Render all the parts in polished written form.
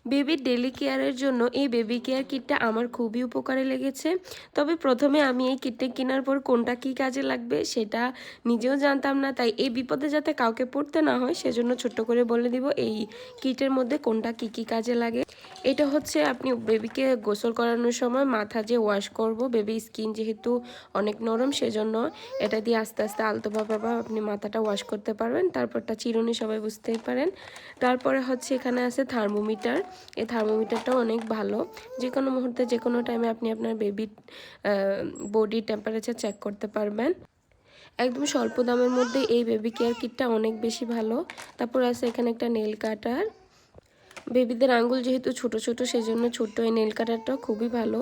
বেবির ডেলি কেয়ারের জন্য এই বেবি কেয়ার কিটটা আমার খুবই উপকারে লেগেছে। তবে প্রথমে আমি এই কিটটা কেনার পর কোনটা কী কাজে লাগবে সেটা নিজেও জানতাম না, তাই এই বিপদে যাতে কাউকে পড়তে না হয় সেজন্য ছোট্ট করে বলে দিব এই কিটের মধ্যে কোনটা কী কী কাজে লাগে। এটা হচ্ছে আপনি বেবিকে গোসল করানোর সময় মাথা যে ওয়াশ করব, বেবি স্কিন যেহেতু অনেক নরম সেজন্য এটা দিয়ে আস্তে আস্তে আলতোভাবে আপনি মাথাটা ওয়াশ করতে পারবেন। তারপরটা চিরুনি সবাই বুঝতেই পারেন। তারপরে হচ্ছে এখানে আছে থার্মোমিটার। এই থার্মোমিটারটাও অনেক ভালো, যে কোনো মুহূর্তে যে কোনো টাইমে আপনি আপনার বেবির বডি টেম্পারেচার চেক করতে পারবেন। একদম স্বল্প দামের মধ্যে এই বেবি কেয়ার কিটটা অনেক বেশি ভালো। তারপর আছে এখানে একটা নেল কাটার। বেবিদের আঙ্গুল যেহেতু ছোট ছোট সেজন্য ছোট্ট এই নেল কাটারটা খুবই ভালো।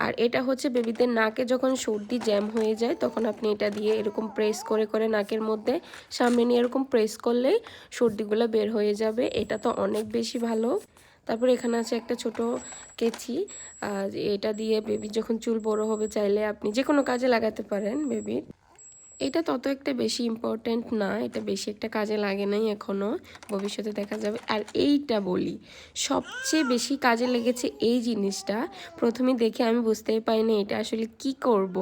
আর এটা হচ্ছে বেবিদের নাকে যখন সর্দি জ্যাম হয়ে যায় তখন আপনি এটা দিয়ে এরকম প্রেস করে করে নাকের মধ্যে সামনে নিয়ে এরকম প্রেস করলেই সর্দিগুলো বের হয়ে যাবে। এটা তো অনেক বেশি ভালো। তারপর এখানে আছে একটা ছোট কেচি। এটা দিয়ে বেবি যখন চুল বড় হবে চাইলে আপনি যে কোনো কাজে লাগাতে পারেন বেবির। এটা তত একটা বেশি ইম্পর্ট্যান্ট না, এটা বেশি একটা কাজে লাগে নাই এখনও, ভবিষ্যতে দেখা যাবে। আর এইটা বলি সবচেয়ে বেশি কাজে লেগেছে এই জিনিসটা। প্রথমে দেখে আমি বুঝতেই পারিনি এটা আসলে কি করব।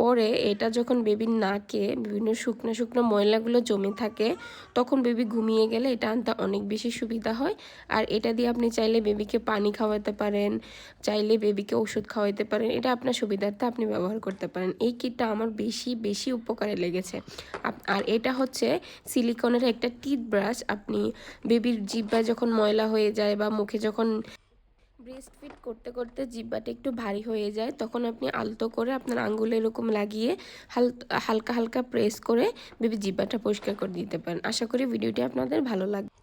পরে এটা যখন বেবির নাকে বিভিন্ন শুকনো শুকনো ময়লাগুলো জমে থাকে তখন বেবি ঘুমিয়ে গেলে এটা আনতে অনেক বেশি সুবিধা হয়। আর এটা দিয়ে আপনি চাইলে বেবিকে পানি খাওয়াতে পারেন, চাইলে বেবিকে ওষুধ খাওয়াতে পারেন, এটা আপনার সুবিধার্থে আপনি ব্যবহার করতে পারেন। এই কিটটা আমার বেশি বেশি উপকারে লেগেছে। আর এটা হচ্ছে সিলিকনের একটা টিথ ব্রাশ। আপনি বেবির জিহ্বায় যখন ময়লা হয়ে যায় বা মুখে যখন ব্রেস্ট ফিড করতে করতে জিহ্বাটা একটু ভারী হয়ে যায় তখন আপনি আলতো করে আপনার আঙ্গুলে এরকম লাগিয়ে হালকা হালকা প্রেস করে বেবি জিহ্বাটা পরিষ্কার করে দিতে পারেন। আশা করি ভিডিওটি আপনাদের ভালো লাগবে।